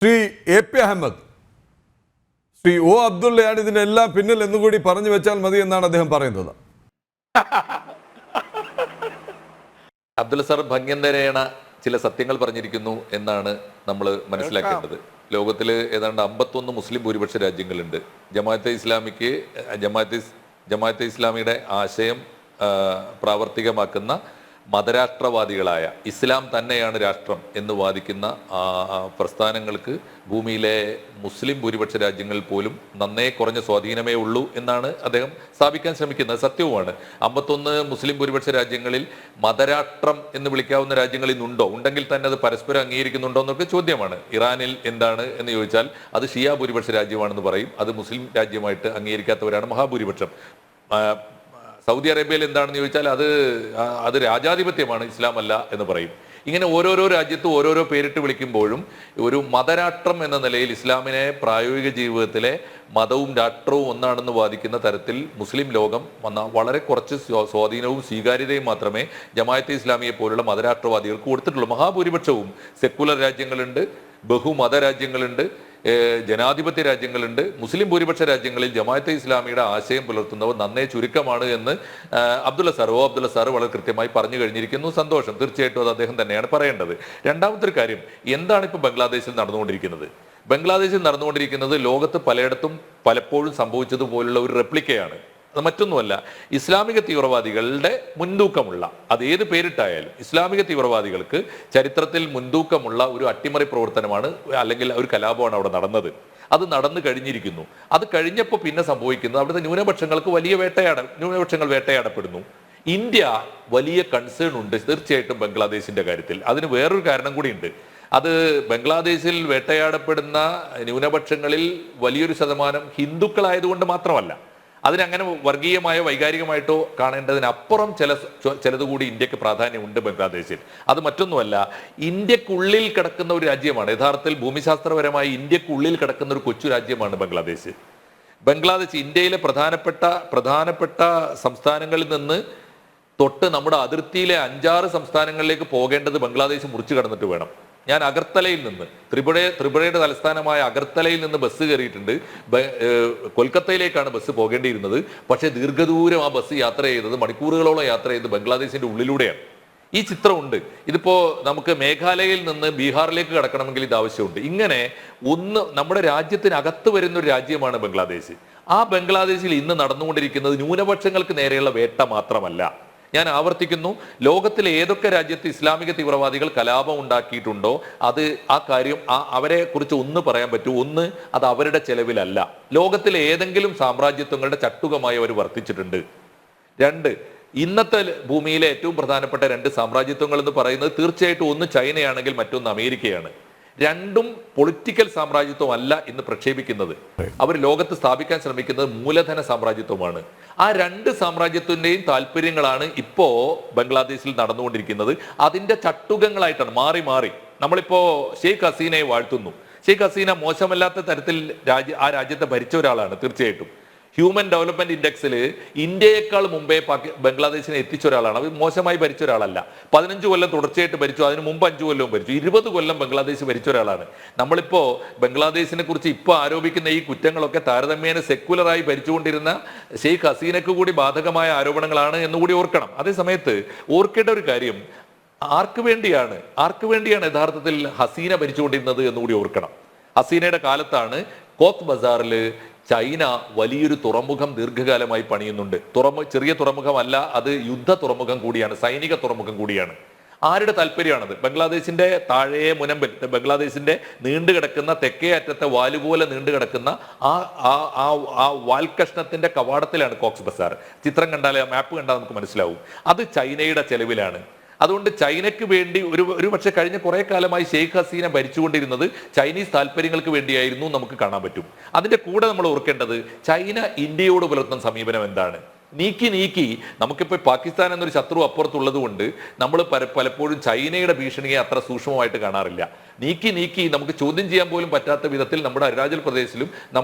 Shri A P Ahmed, Shri O അബ്ദുള്ളയാണ് ഇതിനെല്ലാം പിന്നിൽ എന്നുകൂടി പറഞ്ഞു വെച്ചാൽ മതി എന്നാണ് അദ്ദേഹം പറയുന്നത്. അബ്ദുള്ള സാർ ഭംഗ്യന്തരേണ ചില സത്യങ്ങൾ പറഞ്ഞിരിക്കുന്നു എന്നാണ് നമ്മൾ മനസ്സിലാക്കേണ്ടത്. ലോകത്തിൽ ഏതാണ്ട് 51 മുസ്ലിം ഭൂരിപക്ഷ രാജ്യങ്ങളുണ്ട്. ജമാഅത്തെ ഇസ്ലാമിയുടെ ആശയം പ്രാവർത്തികമാക്കുന്ന മതരാഷ്ട്രവാദികളായ ഇസ്ലാം തന്നെയാണ് രാഷ്ട്രം എന്ന് വാദിക്കുന്ന പ്രസ്ഥാനങ്ങൾക്ക് ഭൂമിയിലെ മുസ്ലിം ഭൂരിപക്ഷ രാജ്യങ്ങളിൽ പോലും നന്നേ കുറഞ്ഞ സ്വാധീനമേ ഉള്ളൂ എന്നാണ് അദ്ദേഹം സ്ഥാപിക്കാൻ ശ്രമിക്കുന്നത്. സത്യവുമാണ്. 51 മുസ്ലിം ഭൂരിപക്ഷ രാജ്യങ്ങളിൽ മതരാഷ്ട്രം എന്ന് വിളിക്കാവുന്ന രാജ്യങ്ങൾ ഇന്നുണ്ടോ? ഉണ്ടെങ്കിൽ തന്നെ അത് പരസ്പരം അംഗീകരിക്കുന്നുണ്ടോ എന്നൊക്കെ ചോദ്യമാണ്. ഇറാനിൽ എന്താണ് എന്ന് ചോദിച്ചാൽ അത് ഷിയ ഭൂരിപക്ഷ രാജ്യമാണെന്ന് പറയും. അത് മുസ്ലിം രാജ്യമായിട്ട് അംഗീകരിക്കാത്തവരാണ് മഹാഭൂരിപക്ഷം. സൗദി അറേബ്യയിൽ എന്താണെന്ന് ചോദിച്ചാൽ അത് രാജാധിപത്യമാണ്, ഇസ്ലാം അല്ല എന്ന് പറയും. ഇങ്ങനെ ഓരോരോ രാജ്യത്തും ഓരോരോ പേരിട്ട് വിളിക്കുമ്പോഴും ഒരു മതരാഷ്ട്രം എന്ന നിലയിൽ ഇസ്ലാമിനെ പ്രായോഗിക ജീവിതത്തിലെ മതവും രാഷ്ട്രവും ഒന്നാണെന്ന് വാദിക്കുന്ന തരത്തിൽ മുസ്ലിം ലോകം വളരെ കുറച്ച് സ്വാധീനവും സ്വീകാര്യതയും മാത്രമേ ജമാഅത്തെ ഇസ്ലാമിയെ പോലുള്ള മതരാഷ്ട്രവാദികൾക്ക് കൊടുത്തിട്ടുള്ളൂ. മഹാഭൂരിപക്ഷവും സെക്കുലർ രാജ്യങ്ങളുണ്ട്, ബഹുമത രാജ്യങ്ങളുണ്ട്, ജനാധിപത്യ രാജ്യങ്ങളുണ്ട്. മുസ്ലിം ഭൂരിപക്ഷ രാജ്യങ്ങളിൽ ജമാഅത്തെ ഇസ്ലാമിയുടെ ആശയം പുലർത്തുന്നവർ നന്നേ ചുരുക്കമാണ് എന്ന് അബ്ദുള്ള സാർ വളരെ കൃത്യമായി പറഞ്ഞു കഴിഞ്ഞിരിക്കുന്നു. സന്തോഷം. തീർച്ചയായിട്ടും അത് അദ്ദേഹം തന്നെയാണ് പറയേണ്ടത്. രണ്ടാമത്തെ കാര്യം, എന്താണ് ഇപ്പോൾ ബംഗ്ലാദേശിൽ നടന്നുകൊണ്ടിരിക്കുന്നത്? ബംഗ്ലാദേശിൽ നടന്നുകൊണ്ടിരിക്കുന്നത് ലോകത്ത് പലയിടത്തും പലപ്പോഴും സംഭവിച്ചതുപോലുള്ള ഒരു റെപ്ലിക്കയാണ്. അത് മറ്റൊന്നുമല്ല, ഇസ്ലാമിക തീവ്രവാദികളുടെ മുൻതൂക്കമുള്ള, അത് ഏത് പേരിട്ടായാലും ഇസ്ലാമിക തീവ്രവാദികൾക്ക് ചരിത്രത്തിൽ മുൻതൂക്കമുള്ള ഒരു അട്ടിമറി പ്രവർത്തനമാണ് അല്ലെങ്കിൽ ഒരു കലാപമാണ് അവിടെ നടന്നത്. അത് നടന്നു കഴിഞ്ഞിരിക്കുന്നു. അത് കഴിഞ്ഞപ്പോൾ പിന്നെ സംഭവിക്കുന്നത് അവിടുത്തെ ന്യൂനപക്ഷങ്ങൾ വേട്ടയാടപ്പെടുന്നു. ഇന്ത്യ വലിയ കൺസേൺ ഉണ്ട് തീർച്ചയായിട്ടും ബംഗ്ലാദേശിന്റെ കാര്യത്തിൽ. അതിന് വേറൊരു കാരണം കൂടിയുണ്ട്. അത് ബംഗ്ലാദേശിൽ വേട്ടയാടപ്പെടുന്ന ന്യൂനപക്ഷങ്ങളിൽ വലിയൊരു ശതമാനം ഹിന്ദുക്കളായതുകൊണ്ട് മാത്രമല്ല, അതിനങ്ങനെ വർഗീയമായോ വൈകാരികമായിട്ടോ കാണേണ്ടതിനപ്പുറം ചിലതുകൂടി ഇന്ത്യക്ക് പ്രാധാന്യമുണ്ട് ബംഗ്ലാദേശിൽ. അത് മറ്റൊന്നുമല്ല, ഇന്ത്യക്കുള്ളിൽ കിടക്കുന്ന ഒരു രാജ്യമാണ്. യഥാർത്ഥത്തിൽ ഭൂമിശാസ്ത്രപരമായി ഇന്ത്യക്കുള്ളിൽ കിടക്കുന്ന ഒരു കൊച്ചു രാജ്യമാണ് ബംഗ്ലാദേശ്. ഇന്ത്യയിലെ പ്രധാനപ്പെട്ട സംസ്ഥാനങ്ങളിൽ നിന്ന് തൊട്ട് നമ്മുടെ അതിർത്തിയിലെ 5-6 സംസ്ഥാനങ്ങളിലേക്ക് പോകേണ്ടത് ബംഗ്ലാദേശ് മുറിച്ചു കടന്നിട്ട് വേണം. ഞാൻ അഗർത്തലയിൽ നിന്ന് ത്രിപുരയുടെ തലസ്ഥാനമായ അഗർത്തലയിൽ നിന്ന് ബസ് കയറിയിട്ടുണ്ട്. കൊൽക്കത്തയിലേക്കാണ് ബസ് പോകേണ്ടിയിരുന്നത്. പക്ഷേ ദീർഘദൂരം ആ ബസ് യാത്ര ചെയ്തത്, മണിക്കൂറുകളോളം യാത്ര ചെയ്ത് ബംഗ്ലാദേശിന്റെ ഉള്ളിലൂടെയാണ്. ഈ ചിത്രമുണ്ട്. ഇതിപ്പോ നമുക്ക് മേഘാലയയിൽ നിന്ന് ബീഹാറിലേക്ക് കടക്കണമെങ്കിൽ ഇത് ആവശ്യമുണ്ട്. ഇങ്ങനെ നമ്മുടെ രാജ്യത്തിനകത്ത് വരുന്ന ഒരു രാജ്യമാണ് ബംഗ്ലാദേശ്. ആ ബംഗ്ലാദേശിൽ ഇന്ന് നടന്നുകൊണ്ടിരിക്കുന്നത് ന്യൂനപക്ഷങ്ങൾക്ക് നേരെയുള്ള വേട്ട മാത്രമല്ല. ഞാൻ ആവർത്തിക്കുന്നു, ലോകത്തിലെ ഏതൊക്കെ രാജ്യത്ത് ഇസ്ലാമിക തീവ്രവാദികൾ കലാപം ഉണ്ടാക്കിയിട്ടുണ്ടോ ആ കാര്യം അവരെ കുറിച്ച് ഒന്ന് പറയാൻ പറ്റൂ. ഒന്ന്, അത് അവരുടെ ചെലവിലല്ല. ലോകത്തിലെ ഏതെങ്കിലും സാമ്രാജ്യത്വങ്ങളുടെ ചട്ടുകമായി അവർ വർത്തിച്ചിട്ടുണ്ട്. 2, ഇന്നത്തെ ഭൂമിയിലെ ഏറ്റവും പ്രധാനപ്പെട്ട 2 സാമ്രാജ്യത്വങ്ങൾ എന്ന് പറയുന്നത് തീർച്ചയായിട്ടും ഒന്ന് ചൈനയാണെങ്കിൽ മറ്റൊന്ന് അമേരിക്കയാണ്. രണ്ടും പൊളിറ്റിക്കൽ സാമ്രാജ്യത്വം അല്ല ഇന്ന് പ്രക്ഷേപിക്കുന്നത്. അവർ ലോകത്ത് സ്ഥാപിക്കാൻ ശ്രമിക്കുന്നത് മൂലധന സാമ്രാജ്യത്വമാണ്. ആ 2 സാമ്രാജ്യത്തിന്റെയും താല്പര്യങ്ങളാണ് ഇപ്പോ ബംഗ്ലാദേശിൽ നടന്നുകൊണ്ടിരിക്കുന്നത്. അതിന്റെ ചട്ടുകങ്ങളായിട്ടാണ് മാറി. നമ്മളിപ്പോ ഷെയ്ഖ് ഹസീനയെ വാഴ്ത്തുന്നു. ഷെയ്ഖ് ഹസീന മോശമല്ലാത്ത തരത്തിൽ ആ രാജ്യത്തെ ഭരിച്ച ഒരാളാണ്. തീർച്ചയായിട്ടും ഹ്യൂമൻ ഡെവലപ്മെന്റ് ഇൻഡെക്സിൽ ഇന്ത്യയേക്കാൾ മുമ്പേ ബംഗ്ലാദേശിനെ എത്തിച്ച ഒരാളാണ്. അത് മോശമായി ഭരിച്ച ഒരാളല്ല. 15 കൊല്ലം തുടർച്ചയായിട്ട് ഭരിച്ചു. അതിന് മുമ്പ് 5 കൊല്ലവും ഭരിച്ചു. 20 കൊല്ലം ബംഗ്ലാദേശ് ഭരിച്ച ഒരാളാണ്. നമ്മളിപ്പോ ബംഗ്ലാദേശിനെ കുറിച്ച് ഇപ്പൊ ആരോപിക്കുന്ന ഈ കുറ്റങ്ങളൊക്കെ താരതമ്യേന സെക്കുലറായി ഭരിച്ചുകൊണ്ടിരുന്ന ഷെയ്ഖ് ഹസീനക്ക് കൂടി ബാധകമായ ആരോപണങ്ങളാണ് എന്നുകൂടി ഓർക്കണം. അതേ സമയത്ത് ഓർക്കേണ്ട ഒരു കാര്യം, ആർക്ക് വേണ്ടിയാണ് യഥാർത്ഥത്തിൽ ഹസീന ഭരിച്ചുകൊണ്ടിരുന്നത് എന്നുകൂടി ഓർക്കണം. ഹസീനയുടെ കാലത്താണ് കോക്സ് ബസാറിൽ ചൈന വലിയൊരു തുറമുഖം ദീർഘകാലമായി പണിയുന്നുണ്ട്. ചെറിയ തുറമുഖമല്ല, അത് യുദ്ധ തുറമുഖം കൂടിയാണ്, സൈനിക തുറമുഖം കൂടിയാണ്. ആരുടെ താല്പര്യമാണത്? ബംഗ്ലാദേശിന്റെ താഴെ മുനമ്പിൽ, ബംഗ്ലാദേശിന്റെ നീണ്ടുകിടക്കുന്ന തെക്കേ അറ്റത്തെ വാലുപോലെ നീണ്ടുകിടക്കുന്ന ആ വാൽക്കഷ്ണത്തിന്റെ കവാടത്തിലാണ് കോക്സ് ബസാർ. ചിത്രം കണ്ടാൽ, മാപ്പ് കണ്ടാൽ നമുക്ക് മനസ്സിലാവും. അത് ചൈനയുടെ ചെലവിലാണ്. അതുകൊണ്ട് ചൈനയ്ക്ക് വേണ്ടി ഒരു പക്ഷേ കഴിഞ്ഞ കുറെ കാലമായി ഷെയ്ഖ് ഹസീന ഭരിച്ചുകൊണ്ടിരുന്നത് ചൈനീസ് താല്പര്യങ്ങൾക്ക് വേണ്ടിയായിരുന്നു നമുക്ക് കാണാൻ പറ്റും. അതിന്റെ കൂടെ നമ്മൾ ഓർക്കേണ്ടത്, ചൈന ഇന്ത്യയോട് പുലർത്തുന്ന സമീപനം എന്താണ്? നീക്കി നമുക്കിപ്പോൾ പാകിസ്ഥാൻ എന്നൊരു ശത്രു അപ്പുറത്തുള്ളത് കൊണ്ട് നമ്മൾ പലപ്പോഴും ചൈനയുടെ ഭീഷണിയെ അത്ര സൂക്ഷ്മമായിട്ട് കാണാറില്ല. നീക്കി നമുക്ക് ചോദ്യം ചെയ്യാൻ പോലും പറ്റാത്ത വിധത്തിൽ നമ്മുടെ അരുണാചൽ പ്രദേശിലും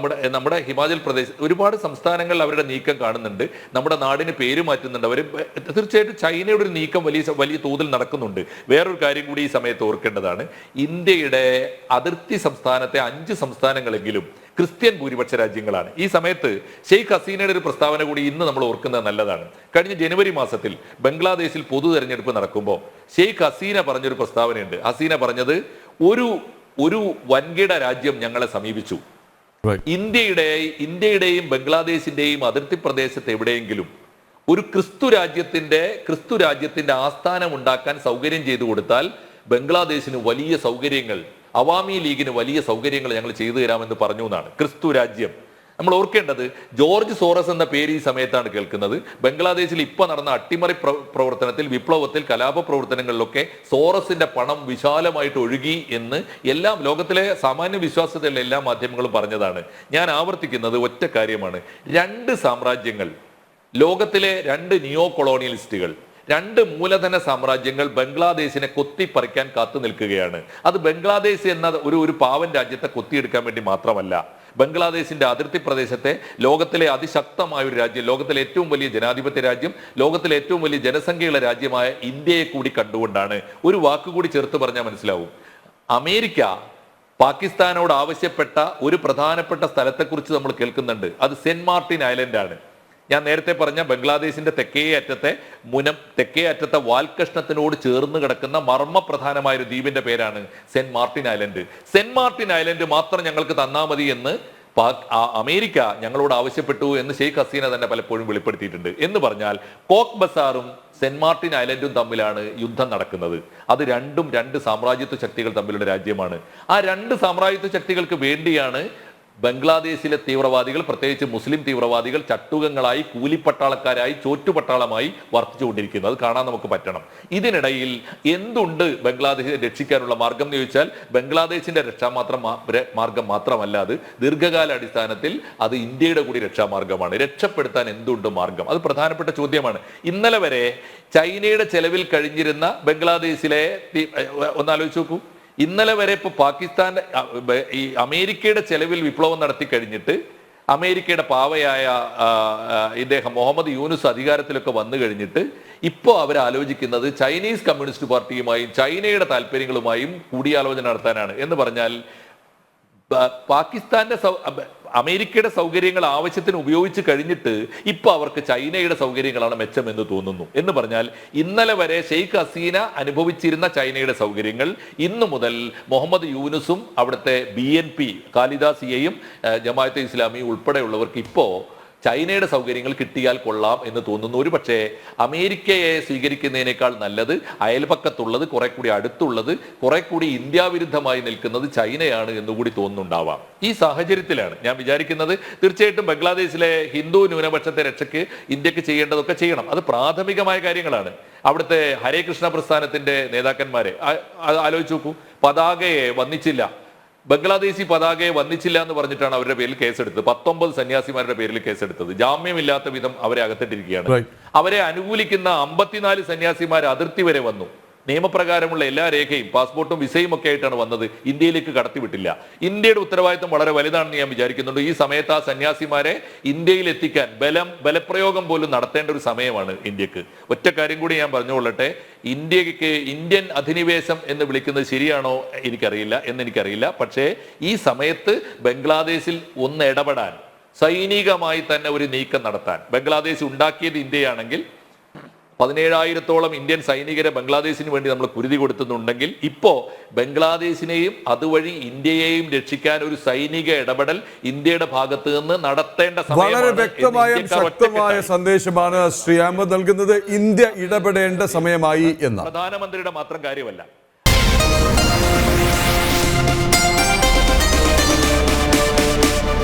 നമ്മുടെ ഹിമാചൽ പ്രദേശ് ഒരുപാട് സംസ്ഥാനങ്ങളിൽ അവരുടെ നീക്കം കാണുന്നുണ്ട്. നമ്മുടെ നാടിന് പേര് മാറ്റുന്നുണ്ട് അവർ. തീർച്ചയായിട്ടും ചൈനയുടെ ഒരു നീക്കം വലിയ തോതിൽ നടക്കുന്നുണ്ട്. വേറൊരു കാര്യം കൂടി ഈ സമയത്ത് ഓർക്കേണ്ടതാണ്. ഇന്ത്യയുടെ അതിർത്തി സംസ്ഥാനത്തെ 5 സംസ്ഥാനങ്ങളെങ്കിലും ക്രിസ്ത്യൻ ഭൂരിപക്ഷ രാജ്യങ്ങളാണ്. ഈ സമയത്ത് ഷെയ്ഖ് ഹസീനയുടെ ഒരു പ്രസ്താവന കൂടി ഇന്ന് നമ്മൾ ഓർക്കുന്നത് നല്ലതാണ്. കഴിഞ്ഞ ജനുവരി മാസത്തിൽ ബംഗ്ലാദേശിൽ പൊതു തെരഞ്ഞെടുപ്പ് നടക്കുമ്പോൾ ഷെയ്ഖ് ഹസീന പറഞ്ഞൊരു പ്രസ്താവനയുണ്ട്. ഹസീന പറഞ്ഞത്, ഒരു വൻകിട രാജ്യം ഞങ്ങളെ സമീപിച്ചു. ഇന്ത്യയുടെയും ബംഗ്ലാദേശിന്റെയും അതിർത്തി പ്രദേശത്ത് എവിടെയെങ്കിലും ഒരു ക്രിസ്തു രാജ്യത്തിന്റെ ആസ്ഥാനം ഉണ്ടാക്കാൻ സൗകര്യം ചെയ്തു കൊടുത്താൽ ബംഗ്ലാദേശിന് വലിയ സൗകര്യങ്ങൾ, അവാമി ലീഗിന് വലിയ സൗകര്യങ്ങൾ ഞങ്ങൾ ചെയ്തു തരാമെന്ന് പറഞ്ഞു എന്നാണ്. ക്രിസ്തു രാജ്യം. നമ്മൾ ഓർക്കേണ്ടത്, ജോർജ് സോറസ് എന്ന പേര് ഈ സമയത്താണ് കേൾക്കുന്നത്. ബംഗ്ലാദേശിൽ ഇപ്പൊ നടന്ന അട്ടിമറി പ്രവർത്തനത്തിൽ, വിപ്ലവത്തിൽ, കലാപ പ്രവർത്തനങ്ങളിലൊക്കെ സോറസിന്റെ പണം വിശാലമായിട്ട് ഒഴുകി എന്ന് ലോകത്തിലെ സാമാന്യ വിശ്വാസത്തിലുള്ള എല്ലാ മാധ്യമങ്ങളും പറഞ്ഞതാണ്. ഞാൻ ആവർത്തിക്കുന്നത് ഒറ്റ കാര്യമാണ്. 2 സാമ്രാജ്യങ്ങൾ, ലോകത്തിലെ 2 നിയോ കൊളോണിയലിസ്റ്റുകൾ, 2 മൂലധന സാമ്രാജ്യങ്ങൾ ബംഗ്ലാദേശിനെ കൊത്തിപ്പറിക്കാൻ കാത്തു നിൽക്കുകയാണ്. അത് ബംഗ്ലാദേശ് എന്ന ഒരു പാവൻ രാജ്യത്തെ കൊത്തിയെടുക്കാൻ വേണ്ടി മാത്രമല്ല, ബംഗ്ലാദേശിന്റെ അതിർത്തി പ്രദേശത്തെ ലോകത്തിലെ അതിശക്തമായ ഒരു രാജ്യം, ലോകത്തിലെ ഏറ്റവും വലിയ ജനാധിപത്യ രാജ്യം, ലോകത്തിലെ ഏറ്റവും വലിയ ജനസംഖ്യയുള്ള രാജ്യമായ ഇന്ത്യയെ കൂടി കണ്ടുകൊണ്ടാണ്. ഒരു വാക്കുകൂടി ചേർത്ത് പറഞ്ഞാൽ മനസ്സിലാവും. അമേരിക്ക പാകിസ്ഥാനോട് ആവശ്യപ്പെട്ട ഒരു പ്രധാനപ്പെട്ട സ്ഥലത്തെക്കുറിച്ച് നമ്മൾ കേൾക്കുന്നുണ്ട്. അത് സെന്റ് മാർട്ടിൻ ഐലൻഡ് ആണ്. ഞാൻ നേരത്തെ പറഞ്ഞ ബംഗ്ലാദേശിന്റെ തെക്കേ അറ്റത്തെ വാൽകഷ്ണത്തിനോട് ചേർന്ന് കിടക്കുന്ന മർമ്മപ്രധാനമായ ഒരു ദ്വീപിന്റെ പേരാണ് saint Martin island. Saint Martin island മാത്രം ഞങ്ങൾക്ക് തന്നാ മതി എന്ന് അമേരിക്ക ഞങ്ങളോട് ആവശ്യപ്പെട്ടു എന്ന് ഷെയ്ഖ് ഹസീന തന്നെ പലപ്പോഴും വെളിപ്പെടുത്തിയിട്ടുണ്ട്. എന്ന് പറഞ്ഞാൽ കോക്ക് ബസാറും സെന്റ് മാർട്ടിൻ ഐലൻഡും തമ്മിലാണ് യുദ്ധം നടക്കുന്നത്. അത് രണ്ടും 2 സാമ്രാജ്യത്വ ശക്തികൾ തമ്മിലുള്ള രാജ്യമാണ്. ആ 2 സാമ്രാജ്യത്വ ശക്തികൾക്ക് വേണ്ടിയാണ് ബംഗ്ലാദേശിലെ തീവ്രവാദികൾ, പ്രത്യേകിച്ച് മുസ്ലിം തീവ്രവാദികൾ, ചട്ടുകങ്ങളായി, കൂലിപ്പട്ടാളക്കാരായി, ചോറ്റുപട്ടാളമായി വർത്തിച്ചുകൊണ്ടിരിക്കുന്നത്. അത് കാണാൻ നമുക്ക് പറ്റണം. ഇതിനിടയിൽ എന്തുണ്ട് ബംഗ്ലാദേശിനെ രക്ഷിക്കാനുള്ള മാർഗം എന്ന് ചോദിച്ചാൽ, ബംഗ്ലാദേശിന്റെ മാർഗം മാത്രമല്ല അത്, ദീർഘകാല അടിസ്ഥാനത്തിൽ അത് ഇന്ത്യയുടെ കൂടി രക്ഷാമാർഗമാണ്. രക്ഷപ്പെടുത്താൻ എന്തുണ്ട് മാർഗം? അത് പ്രധാനപ്പെട്ട ചോദ്യമാണ്. ഇന്നലെ വരെ ചൈനയുടെ ചെലവിൽ കഴിഞ്ഞിരുന്ന ബംഗ്ലാദേശിലെ, ഒന്നാലോചിച്ച് നോക്കൂ, ഇന്നലെ വരെ ഇപ്പോൾ പാകിസ്ഥാന്റെ ഈ അമേരിക്കയുടെ ചെലവിൽ വിപ്ലവം നടത്തി കഴിഞ്ഞിട്ട് അമേരിക്കയുടെ പാവയായ ഇദ്ദേഹം മുഹമ്മദ് യൂനുസ് അധികാരത്തിലൊക്കെ വന്നു കഴിഞ്ഞിട്ട് ഇപ്പോൾ അവരാലോചിക്കുന്നത് ചൈനീസ് കമ്മ്യൂണിസ്റ്റ് പാർട്ടിയുമായും ചൈനയുടെ താല്പര്യങ്ങളുമായും കൂടിയാലോചന നടത്താനാണ്. എന്ന് പറഞ്ഞാൽ അമേരിക്കയുടെ സൗകര്യങ്ങൾ ആവശ്യത്തിന് ഉപയോഗിച്ച് കഴിഞ്ഞിട്ട് ഇപ്പൊ അവർക്ക് ചൈനയുടെ സൗകര്യങ്ങളാണ് മെച്ചമെന്ന് തോന്നുന്നു. എന്ന് പറഞ്ഞാൽ ഇന്നലെ വരെ ഷെയ്ഖ് ഹസീന അനുഭവിച്ചിരുന്ന ചൈനയുടെ സൗകര്യങ്ങൾ ഇന്നു മുതൽ മുഹമ്മദ് യൂനുസും അവിടുത്തെ BNP ഖാലിദാസിയയും ജമാഅത്തെ ഇസ്ലാമി ഉൾപ്പെടെയുള്ളവർക്ക് ഇപ്പോ ചൈനയുടെ സൗകര്യങ്ങൾ കിട്ടിയാൽ കൊള്ളാം എന്ന് തോന്നുന്നു. ഒരു പക്ഷേ അമേരിക്കയെ സ്വീകരിക്കുന്നതിനേക്കാൾ നല്ലത് അയൽപക്കത്തുള്ളത്, കുറെ കൂടി അടുത്തുള്ളത്, കുറെ കൂടി ഇന്ത്യ വിരുദ്ധമായി നിൽക്കുന്നത് ചൈനയാണ് എന്നുകൂടി തോന്നുന്നുണ്ടാവാം. ഈ സാഹചര്യത്തിലാണ് ഞാൻ വിചാരിക്കുന്നത് തീർച്ചയായിട്ടും ബംഗ്ലാദേശിലെ ഹിന്ദു ന്യൂനപക്ഷത്തെ രക്ഷയ്ക്ക് ഇന്ത്യക്ക് ചെയ്യേണ്ടതൊക്കെ ചെയ്യണം. അത് പ്രാഥമികമായ കാര്യങ്ങളാണ്. അവിടുത്തെ ഹരേ കൃഷ്ണ പ്രസ്ഥാനത്തിന്റെ നേതാക്കന്മാരെ ആലോചിച്ച് നോക്കൂ. പതാകയെ വന്ദിച്ചില്ല, ബംഗ്ലാദേശി പതാകയെ വന്നിച്ചില്ല എന്ന് പറഞ്ഞിട്ടാണ് അവരുടെ പേരിൽ കേസെടുത്തത്. 19 സന്യാസിമാരുടെ പേരിൽ കേസെടുത്തത്. ജാമ്യമില്ലാത്ത വിധം അവരെ അകത്തിട്ടിരിക്കുകയാണ്. അവരെ അനുകൂലിക്കുന്ന 54 സന്യാസിമാർ അതിർത്തി വരെ വന്നു. നിയമപ്രകാരമുള്ള എല്ലാ രേഖയും, പാസ്പോർട്ടും വിസയും ഒക്കെ ആയിട്ടാണ് വന്നത്. ഇന്ത്യയിലേക്ക് കടത്തിവിട്ടില്ല. ഇന്ത്യയുടെ ഉത്തരവാദിത്വം വളരെ വലുതാണെന്ന് ഞാൻ വിചാരിക്കുന്നുണ്ട്. ഈ സമയത്ത് ആ സന്യാസിമാരെ ഇന്ത്യയിൽ എത്തിക്കാൻ ബലപ്രയോഗം പോലും നടത്തേണ്ട ഒരു സമയമാണ് ഇന്ത്യക്ക്. ഒറ്റ കാര്യം കൂടി ഞാൻ പറഞ്ഞുകൊള്ളട്ടെ. ഇന്ത്യൻ അധിനിവേശം എന്ന് വിളിക്കുന്നത് ശരിയാണോ എനിക്കറിയില്ല. പക്ഷേ ഈ സമയത്ത് ബംഗ്ലാദേശിൽ ഒന്ന് ഇടപെടാൻ, സൈനികമായി തന്നെ ഒരു നീക്കം നടത്താൻ, ബംഗ്ലാദേശ് ഉണ്ടാക്കിയത് ഇന്ത്യയാണെങ്കിൽ 17,000-ഓളം ഇന്ത്യൻ സൈനികരെ ബംഗ്ലാദേശിന് വേണ്ടി നമ്മൾ കുരുതി കൊടുത്തുന്നുണ്ടെങ്കിൽ ഇപ്പോ ബംഗ്ലാദേശിനെയും അതുവഴി ഇന്ത്യയെയും രക്ഷിക്കാൻ ഒരു സൈനിക ഇടപെടൽ ഇന്ത്യയുടെ ഭാഗത്ത് നിന്ന് നടത്തേണ്ട വളരെ വ്യക്തമായ ശക്തമായ സന്ദേശമാണ് ശ്രീ അഹമ്മദ് നൽകുന്നത്. ഇന്ത്യ ഇടപെടേണ്ട സമയമായി എന്ന്. പ്രധാനമന്ത്രിയുടെ മാത്രം കാര്യമല്ല.